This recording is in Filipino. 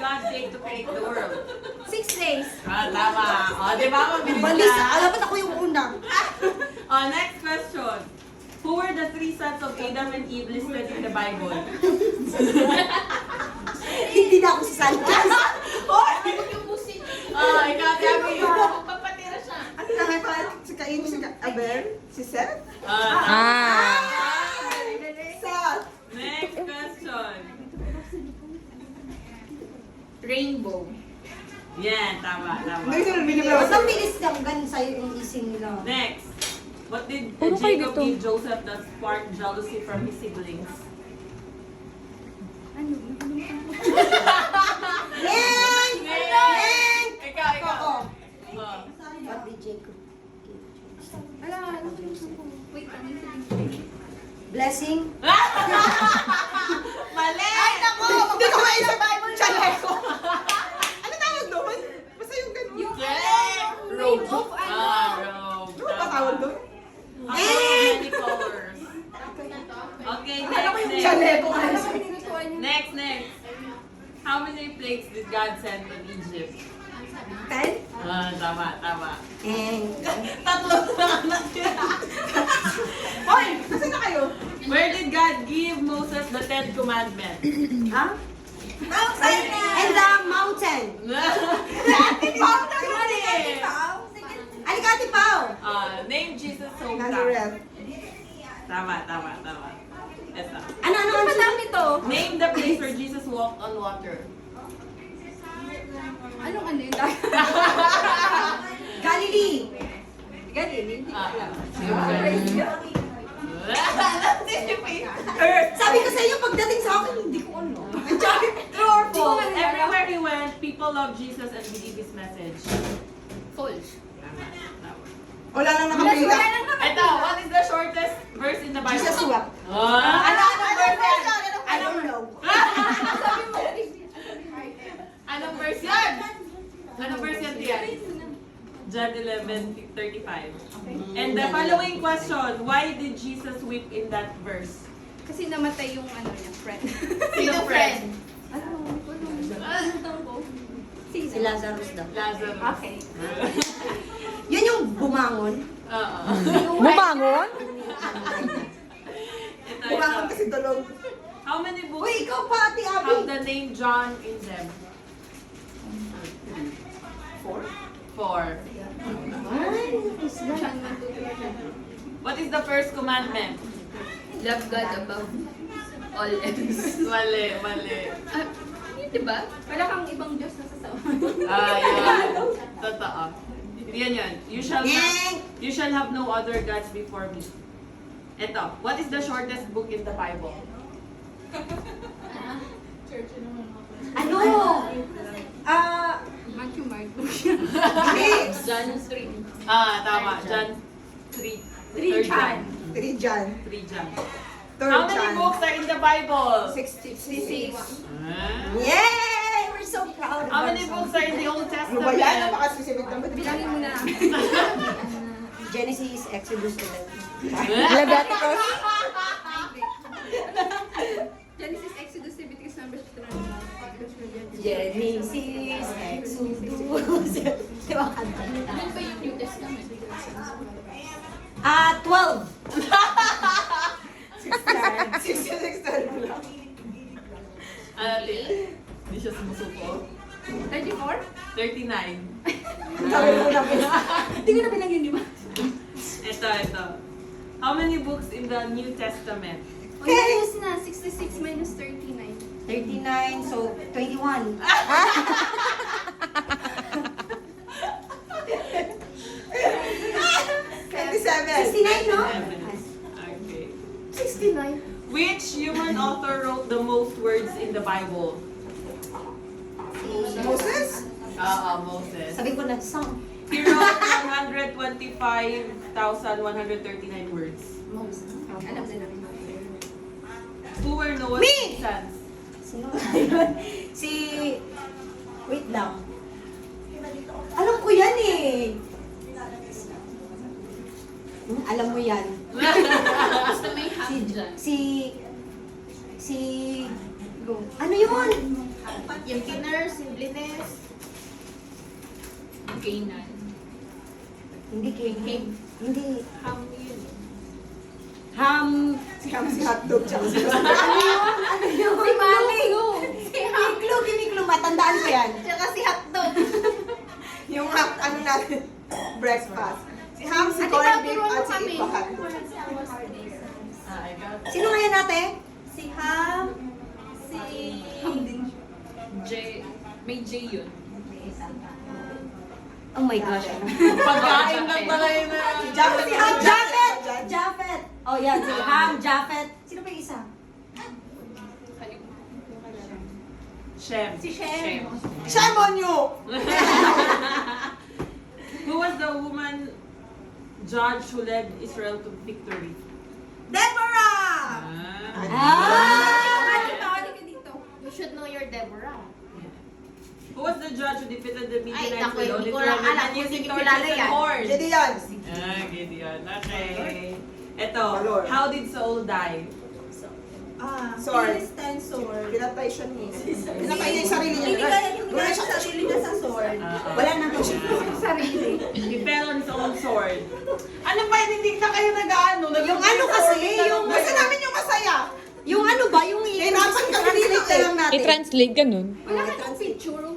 God take to create the world? 6 days. Tama. Di ba? Mabilis Balis, na. alam mo na ako yung una. Next question. Who were the 3 sons of Adam and Eve listed in the Bible? Hindi na ako sasali. Ikaw, Gabby. Papatira siya. Ano na nga pala? Si Cain, si Abel, si Seth? Seth! Next question. Rainbow. Yan, tama. Hindi sila binibigyan. Basta bilis lang, ganun sa'yo yung ising nila. Next. What did Puro kayo Jacob dito. give Joseph that sparked jealousy from his siblings? Neng! Neng! Ikaw. Oo. What did Jacob give? Wait, Blessing? Mali! Ay, naku! Hindi ko maisip. Chaleco. Ano tawag doon? Basta yung ganun. Robe. of Robe. Ano ba tawag doon? Many colors. Okay, next. Chaleco. Next. How many plagues did God send on Egypt? 10? Tama. Tatlo na natin. Hoy! Nasaan na kayo? Where did God give Moses the 10 commandments? Ha? And the mountain. Alicante Pao. Name Jesus' hometown. Nazareth. Tama. Ito. Ano? Madami to. Name the place where Jesus walked on water. Anong ano yun? Galilee. Galilee. Sabi ko sa inyo, pagdating sa akin, hindi ko ano. True or false? Everywhere he went, people loved Jesus and believed his message. False. Wala lang nakapila. Ito, what is the shortest verse in the Bible? Jesus wept. Anong verse yan? I don't know. Anong verse yan? Anong verse yan, Tian? John 11:35. And the following question, why did Jesus weep in that verse? Kasi namatay yung ano niya, friend. Sino friend? Si Lazarus daw. Lazarus. Okay. Yun yung bumangon. Oo. Bumangon? Bumangon kasi tulog. How many books Uy, ikaw pa, Ate Abby. have the name John in them? 4. What is the first commandment? Love God above all else. Mali. Yun, diba? Wala kang ibang Diyos na sasawa. Yun. Totoo. Yan. You shall have no other gods before me. Ito, what is the shortest book in the Bible? Ano? Matthew, Mark. John 3. Tama. John 3. 3 John. 3 John. 3 John. 3 How many John. books are in the Bible? 66. Yay! We're so proud of How many ourselves. books are in the Old Ano ba yan? Testament? Napaka-specific naman. Bilangin mo na. Genesis, Exodus, 11. Leviticus? Genesis, Exodus, Leviticus, Numbers, Deuteronomy. Genesis, Exodus. Diba kanta? Ano ba yung New Testament? 12. 66 talaga lang. Hindi siya sumusuko. 34? 39. Sabi mo na po. Hindi ko na bilangin, di ba? Ito. How many books in the New Testament? O, minus na. 66 minus 39. 39, so 21. 27. 69, no? Okay. 69? Which human author wrote the most words in the Bible? Moses? Moses. Sabi ko na, song. He wrote 125,139 words. Alam na namin. Who were Noah's Me! sons? Sino ba yun? Si... Wait lang. Alam ko yan eh. Alam mo yan. Basta may half dyan. Si... Ano yun? Yung Kiner, si Blines. Kainan. Hindi King. Hindi. Ham yun. Ham. Si Ham, si hotdog, tsaka si Ano yun? Si Maling. Si Ham. Miklo, Kimiklo. Matandaan ko yan. Tsaka si hotdog. Yung ham, ano natin, breakfast. Si Ham, si Ate, corned beef, papuruan at mo si kami. Ipa hotdog. I got Sino ngayon ate? Si Ham. Si... J. May J yun. Oh my gosh. Pagkain lang pala yun na. Japheth, Si Ham, Japheth! Japheth. Japheth! Oh yan, si Ham, Japheth. Sino pa yung isa? Chef. Si Shem. Shamonyo! Who was the woman judge who led Israel to victory? Deborah! Ah. Ah! You should know your Deborah. Who was the judge who defeated the Ay, Midianites naku, with hindi only ko lang 200 alam men kung using hindi torches kilala and yan. horns? Gideon. Ah, Gideon. Okay. Ito, Valor. how did Saul die? Sword. sword. Pinatay siya ni Pinatay niya yung sarili niya. Hindi kaya yung Wala siya sarili niya sa sword. Ah, Wala na po siya. Sarili. He fell on his own sword. Ano pa yun? Hindi na kayo nag-ano? Yung ano kasi, yung... Gusto namin yung masaya. Yung ano ba? Yung Hirapan kami dito. i-translate lang natin. I-translate ganun. Wala ka ng picture.